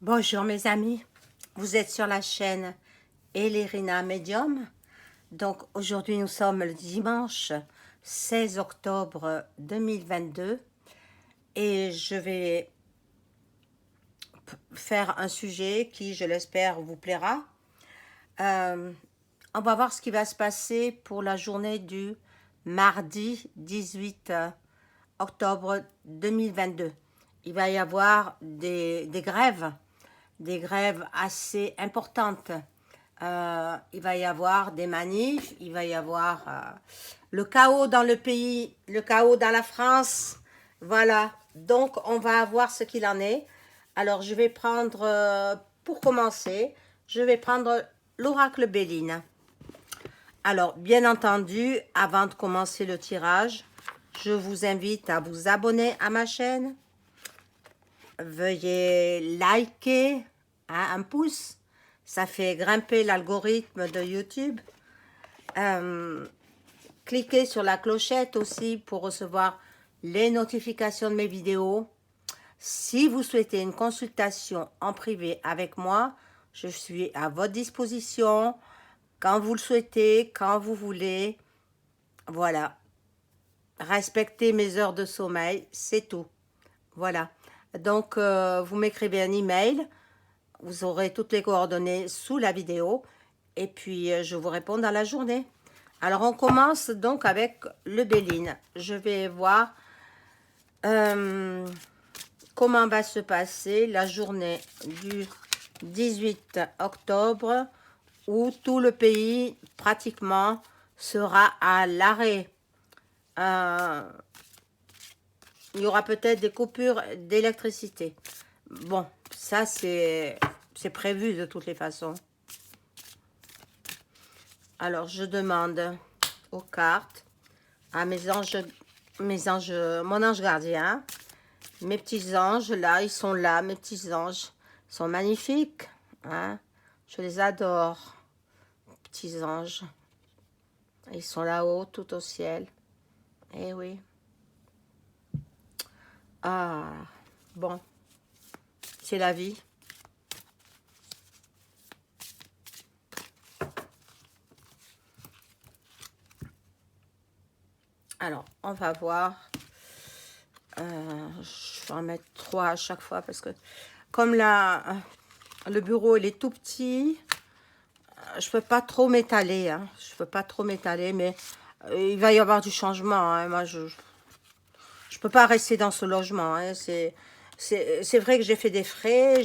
Bonjour mes amis, vous êtes sur la chaîne Elérina Medium. Donc aujourd'hui nous sommes le dimanche 16 octobre 2022 et je vais faire un sujet qui, je l'espère, vous plaira. Euh, on va voir ce qui va se passer pour la journée du mardi 18 octobre 2022. Il va y avoir des grèves assez importantes. Il va y avoir des manifs, il va y avoir le chaos dans le pays, le chaos dans la France. Voilà, donc on va voir ce qu'il en est. Alors je vais prendre, pour commencer, je vais prendre l'oracle Béline. Alors, bien entendu, avant de commencer le tirage, je vous invite à vous abonner à ma chaîne. Veuillez liker, hein, un pouce, ça fait grimper l'algorithme de YouTube. Cliquez sur la clochette aussi pour recevoir les notifications de mes vidéos. Si vous souhaitez une consultation en privé avec moi, je suis à votre disposition quand vous le souhaitez, quand vous voulez. Voilà. Respectez mes heures de sommeil, c'est tout. Voilà. Donc, vous m'écrivez un email. Vous aurez toutes les coordonnées sous la vidéo. Et puis, je vous réponds dans la journée. Alors, on commence donc avec le Béline. Je vais voir comment va se passer la journée du 18 octobre où tout le pays, pratiquement, sera à l'arrêt. Il y aura peut-être des coupures d'électricité. Bon, ça, c'est prévu de toutes les façons. Alors, je demande aux cartes, à mes anges, mon ange gardien, mes petits anges, là, ils sont là, mes petits anges. Ils sont magnifiques, hein? Je les adore, petits anges. Ils sont là-haut, tout au ciel. Eh oui. Ah, bon, c'est la vie. Alors, on va voir. Je vais en mettre 3 à chaque fois parce que comme là, le bureau il est tout petit, je peux pas trop m'étaler. Hein. Je peux pas trop m'étaler, mais il va y avoir du changement. Hein. Moi, je peux pas rester dans ce logement. Hein. C'est vrai que j'ai fait des frais,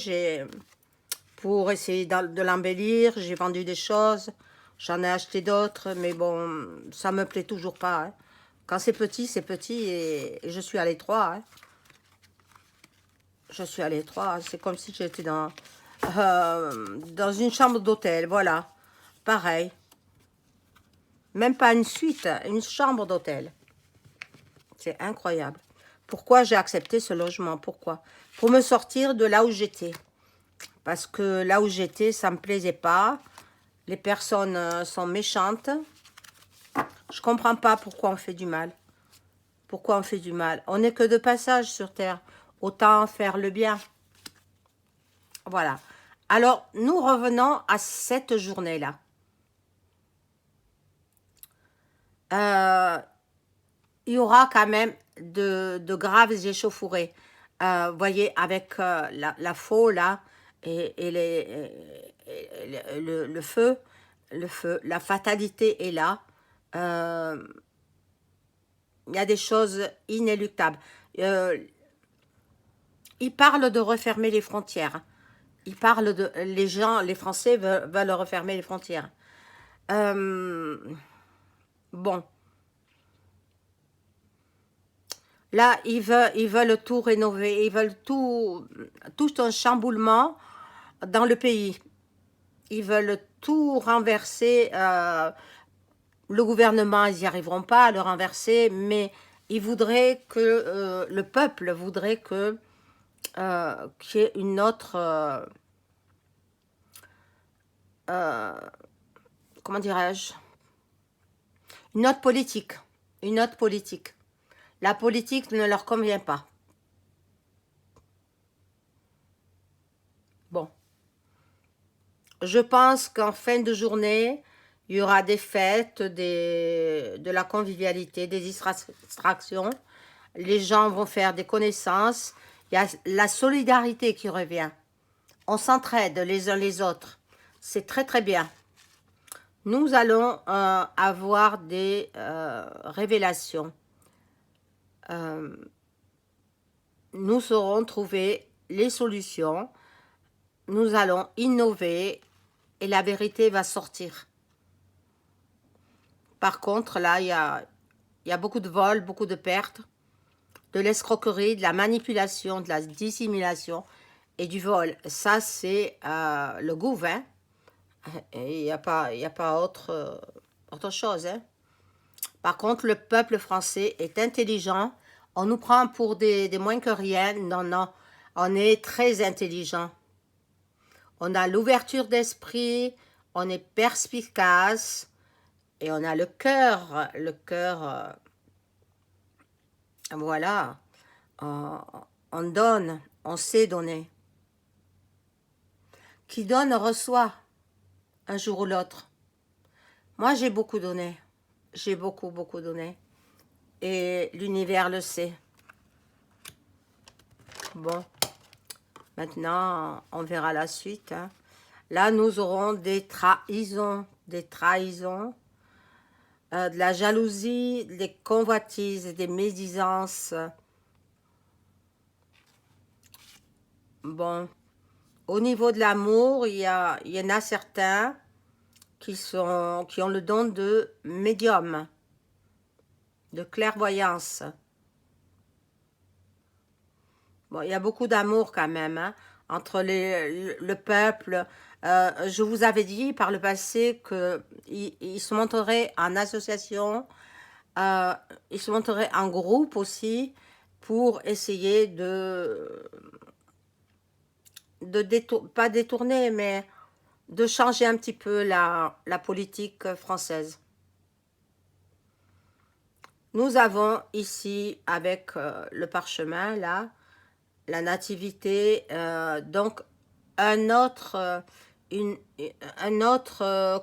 pour essayer de l'embellir, j'ai vendu des choses, j'en ai acheté d'autres, mais bon, ça me plaît toujours pas. Hein. Quand c'est petit et je suis à l'étroit. Hein. Je suis à l'étroit, c'est comme si j'étais dans une chambre d'hôtel, voilà. Pareil. Même pas une suite, une chambre d'hôtel. C'est incroyable. Pourquoi j'ai accepté ce logement? Pourquoi? Pour me sortir de là où j'étais. Parce que là où j'étais, ça me plaisait pas. Les personnes sont méchantes. Je comprends pas pourquoi on fait du mal. Pourquoi on fait du mal? On n'est que de passage sur Terre. Autant faire le bien. Voilà. Alors, nous revenons à cette journée-là. Il y aura quand même de graves échauffourées. Vous voyez, avec la faux, là, et le feu, la fatalité est là. Il y a des choses inéluctables. Ils parlent de refermer les frontières. Ils parlent de... Les gens, les Français veulent refermer les frontières. Bon. Là, ils veulent tout rénover. Ils veulent tout un chamboulement dans le pays. Ils veulent tout renverser. Le gouvernement, ils n'y arriveront pas à le renverser, mais ils voudraient que... le peuple voudrait que qu'il y ait une autre... comment dirais-je? Une autre politique. Une autre politique. La politique ne leur convient pas. Bon, je pense qu'en fin de journée, il y aura des fêtes, de la convivialité, des distractions. Les gens vont faire des connaissances. Il y a la solidarité qui revient. On s'entraide les uns les autres. C'est très très bien. Nous allons avoir des révélations. Nous saurons trouver les solutions. Nous allons innover et la vérité va sortir. Par contre, là, il y a beaucoup de vols, beaucoup de pertes, de l'escroquerie, de la manipulation, de la dissimulation et du vol. Ça, c'est le gouvernement. Et il n'y a pas autre chose. Hein. Par contre, le peuple français est intelligent. On nous prend pour des moins que rien. Non, non. On est très intelligent. On a l'ouverture d'esprit. On est perspicace. Et on a le cœur. Le cœur, voilà. On donne. On sait donner. Qui donne reçoit. Un jour ou l'autre. Moi, j'ai beaucoup donné. J'ai beaucoup, beaucoup donné. Et l'univers le sait. Bon. Maintenant, on verra la suite. Hein. Là, nous aurons des trahisons. Des trahisons. De la jalousie, des convoitises, des médisances. Bon. Au niveau de l'amour, il y en a certains qui ont le don de médium, de clairvoyance. Bon, il y a beaucoup d'amour quand même, hein, entre le peuple. Je vous avais dit par le passé qu'ils se montreraient en association, ils se montreraient en groupe aussi pour essayer pas détourner, mais de changer un petit peu la politique française. Nous avons ici, avec le parchemin, là, la nativité, donc un autre,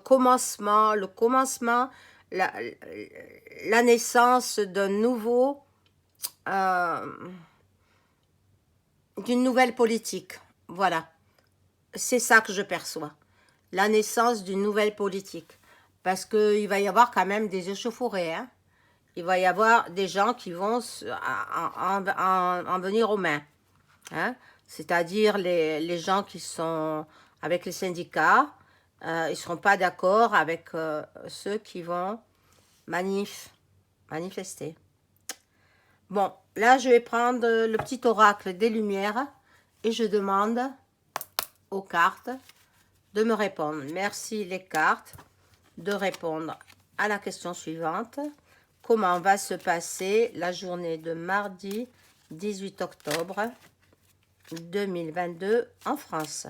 commencement, le commencement, la naissance d'un nouveau, d'une nouvelle politique. Voilà, c'est ça que je perçois. La naissance d'une nouvelle politique. Parce qu'il va y avoir quand même des échauffourées. Hein. Il va y avoir des gens qui vont en venir aux mains. Hein. C'est-à-dire les gens qui sont avec les syndicats, ils ne seront pas d'accord avec ceux qui vont manifester. Bon, là je vais prendre le petit oracle des Lumières et je demande aux cartes de me répondre. Merci les cartes de répondre à la question suivante. Comment va se passer la journée de mardi 18 octobre 2022 en France?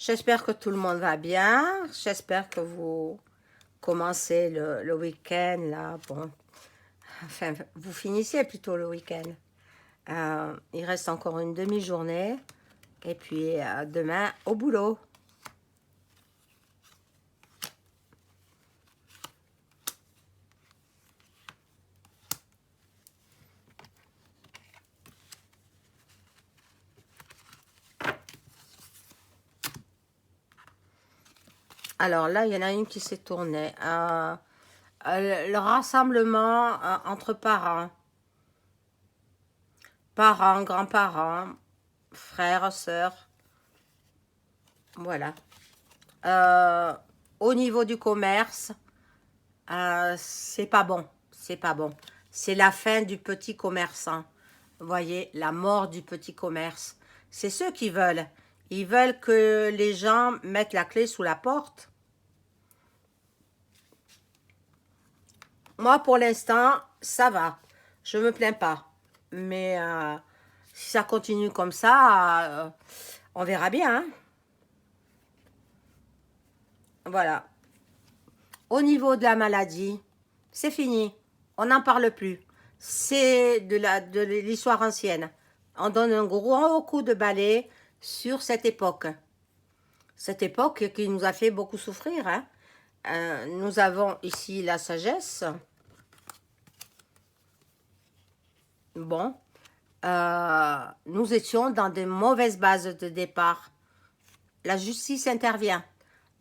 J'espère que tout le monde va bien. J'espère que vous commencez le week-end là. Bon, enfin, vous finissez plutôt le week-end. Il reste encore une demi-journée. Et puis demain, au boulot. Alors là, il y en a une qui s'est tournée. Le rassemblement entre parents. Parents, grands-parents, frères, sœurs. Voilà. Au niveau du commerce, c'est pas bon. C'est pas bon. C'est la fin du petit commerçant. Vous voyez, la mort du petit commerce. C'est ceux qui veulent. Ils veulent que les gens mettent la clé sous la porte. moi, pour l'instant, ça va. Je me plains pas. Mais si ça continue comme ça, on verra bien. Hein. Voilà. Au niveau de la maladie, c'est fini. On n'en parle plus. C'est de l'histoire ancienne. On donne un gros coup de balai sur cette époque. Cette époque qui nous a fait beaucoup souffrir. Hein. Nous avons ici la sagesse. Bon. Nous étions dans des mauvaises bases de départ. La justice intervient.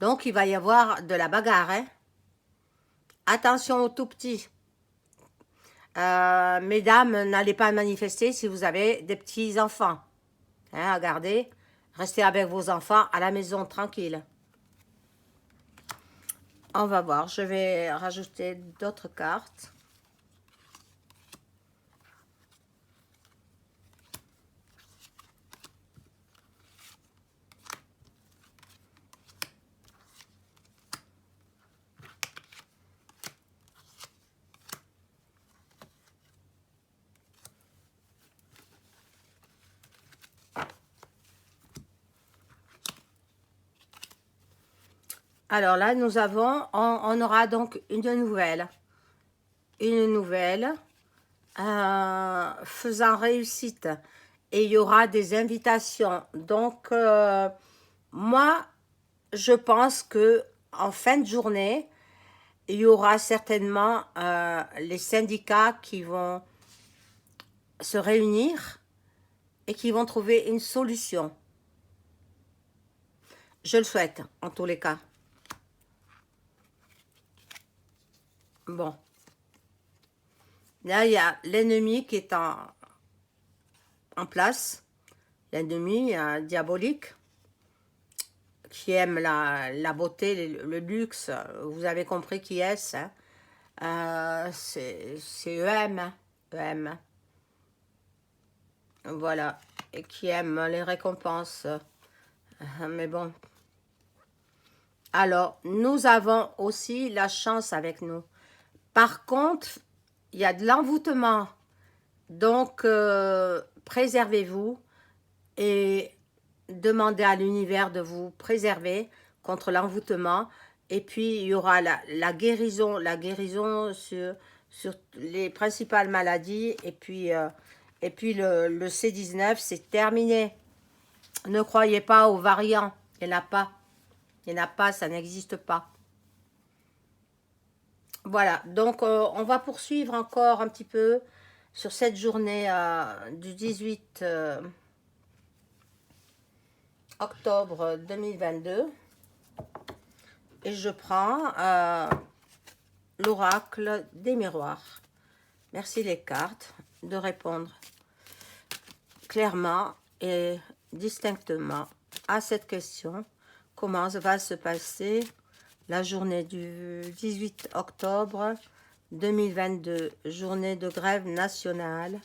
Donc, il va y avoir de la bagarre. Hein. Attention aux tout petits. Mesdames, n'allez pas manifester si vous avez des petits enfants. Hein, regardez, restez avec vos enfants à la maison, tranquille. On va voir, je vais rajouter d'autres cartes. Alors là, nous avons, on aura donc une nouvelle. Une nouvelle faisant réussite. Et il y aura des invitations. Donc, moi, je pense que en fin de journée, il y aura certainement les syndicats qui vont se réunir et qui vont trouver une solution. Je le souhaite, en tous les cas. Bon. Là, il y a l'ennemi qui est en place. L'ennemi diabolique qui aime la beauté, le luxe. Vous avez compris qui est-ce. Hein? C'est EM. Hein? EM. Voilà. Et qui aime les récompenses. Mais bon. Alors, nous avons aussi la chance avec nous. Par contre, il y a de l'envoûtement. Donc, préservez-vous et demandez à l'univers de vous préserver contre l'envoûtement. Et puis, il y aura la guérison sur les principales maladies. Et puis le C19, c'est terminé. Ne croyez pas aux variants. Il n'y en a pas. Il n'y en a pas, ça n'existe pas. Voilà, donc on va poursuivre encore un petit peu sur cette journée du 18 octobre 2022. Et je prends l'oracle des miroirs. Merci les cartes de répondre clairement et distinctement à cette question. Comment va se passer la journée du 18 octobre 2022, journée de grève nationale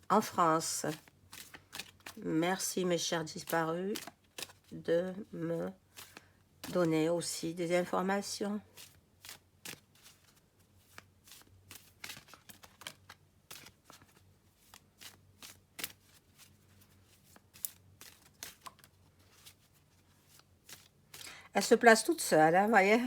en France. Merci mes chers disparus de me donner aussi des informations. Elle se place toute seule, hein, voyez.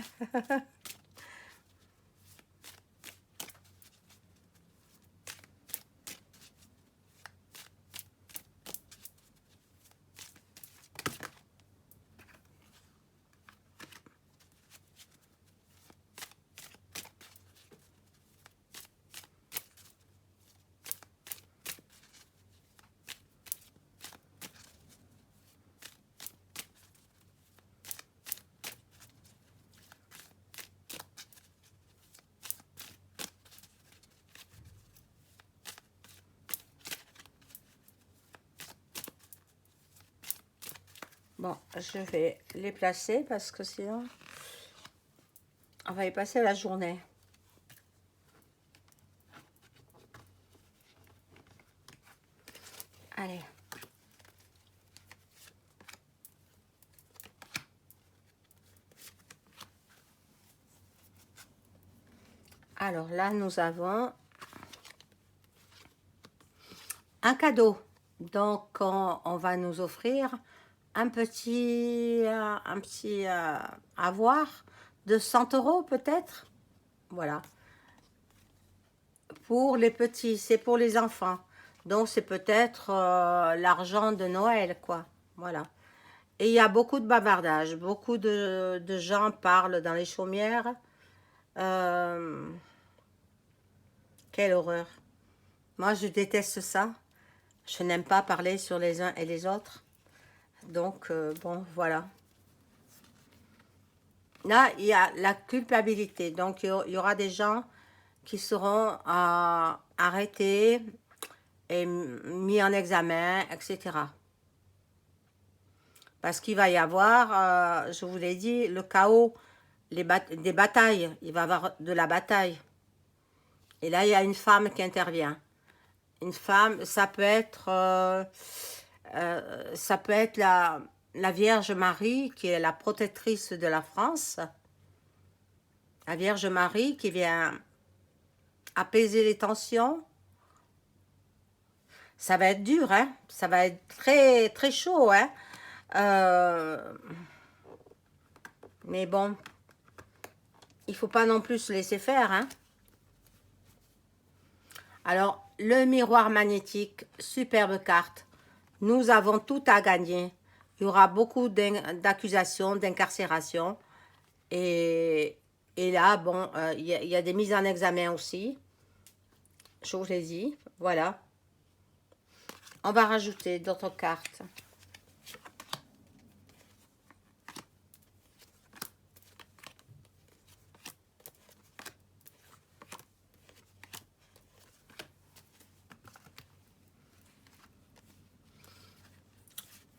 Bon, je vais les placer parce que sinon, on va y passer la journée. Allez. Alors là, nous avons un cadeau. Donc, on va nous offrir un petit avoir de 100 € peut-être. Voilà. Pour les petits, c'est pour les enfants. Donc, c'est peut-être l'argent de Noël, quoi. Voilà. Et il y a beaucoup de bavardage. Beaucoup de gens parlent dans les chaumières. Euh, Quelle horreur. Moi, je déteste ça. Je n'aime pas parler sur les uns et les autres. Donc, bon, voilà. Là, il y a la culpabilité. Donc, il y aura des gens qui seront arrêtés et mis en examen, etc. Parce qu'il va y avoir, je vous l'ai dit, le chaos, des batailles. Il va y avoir de la bataille. Et là, il y a une femme qui intervient. Une femme, ça peut être la Vierge Marie, qui est la protectrice de la France. La Vierge Marie qui vient apaiser les tensions. Ça va être dur, hein? Ça va être très, très chaud, hein? Mais bon, il faut pas non plus se laisser faire, hein? Alors, le miroir magnétique, superbe carte. Nous avons tout à gagner. Il y aura beaucoup d'accusations, d'incarcération. Et là, bon, il y a des mises en examen aussi. Je vous l'ai dit. Voilà. On va rajouter d'autres cartes.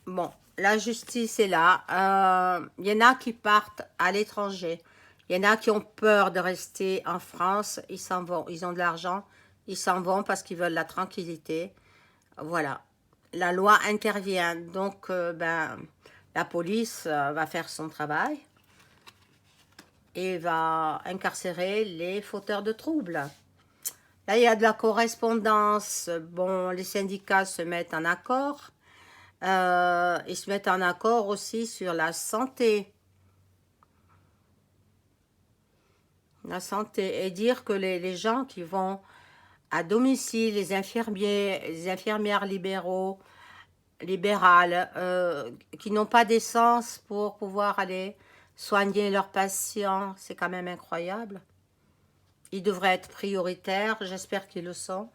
Bon, la justice est là. Il y en a qui partent à l'étranger. Il y en a qui ont peur de rester en France. Ils s'en vont. Ils ont de l'argent. Ils s'en vont parce qu'ils veulent la tranquillité. Voilà. La loi intervient. Donc, ben, la police va faire son travail et va incarcérer les fauteurs de troubles. Là, il y a de la correspondance. Bon, les syndicats se mettent en accord. Ils se mettent en accord aussi sur la santé. La santé. Et dire que les gens qui vont à domicile, les infirmiers, les infirmières libérales, qui n'ont pas d'essence pour pouvoir aller soigner leurs patients, c'est quand même incroyable. Ils devraient être prioritaires, j'espère qu'ils le sont.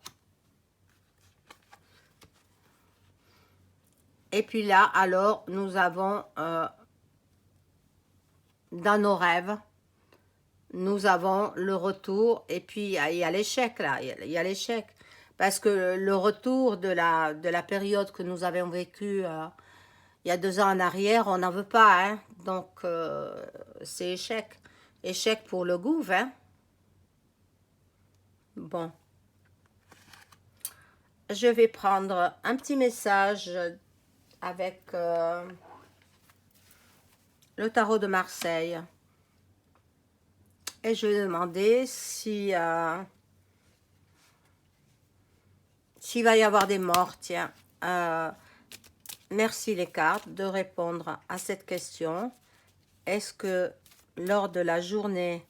Et puis là, alors, nous avons dans nos rêves, nous avons le retour, et puis il y a l'échec là, il y a l'échec. Parce que le retour de la période que nous avons vécue il y a 2 ans en arrière, on n'en veut pas, hein. Donc, c'est échec. Échec pour le gouv', hein. Bon. Je vais prendre un petit message avec le tarot de Marseille. Et je vais demander si s'il va y avoir des morts. Tiens, merci les cartes de répondre à cette question. Est-ce que lors de la journée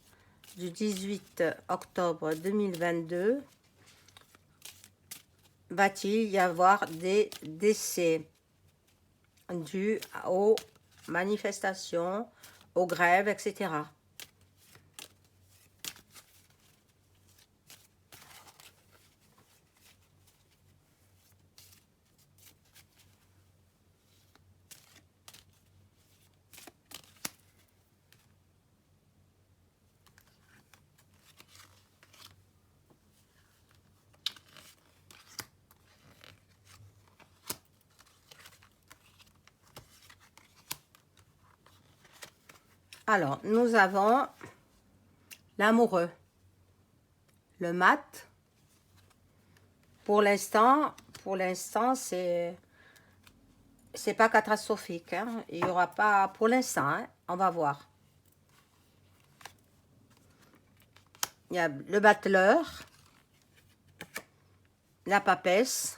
du 18 octobre 2022, va-t-il y avoir des décès dus aux manifestations, aux grèves, etc. Alors, nous avons l'amoureux, le mat. Pour l'instant, c'est pas catastrophique, hein. Il y aura pas, pour l'instant, hein. On va voir. il y a le battleur, la papesse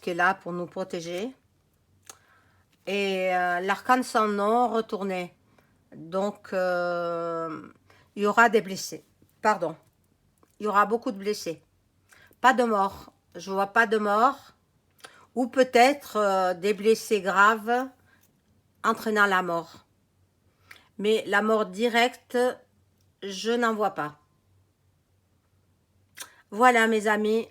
qui est là pour nous protéger, et l'arcane sans nom retourné. Donc, il y aura des blessés. Pardon, il y aura beaucoup de blessés. Pas de mort. Je vois pas de mort. Ou peut-être des blessés graves entraînant la mort. Mais la mort directe, je n'en vois pas. Voilà mes amis,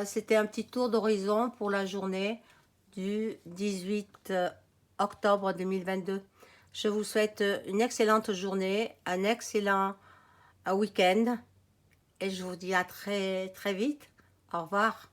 c'était un petit tour d'horizon pour la journée du 18 octobre 2022. Je vous souhaite une excellente journée, un excellent week-end et je vous dis à très très vite. Au revoir.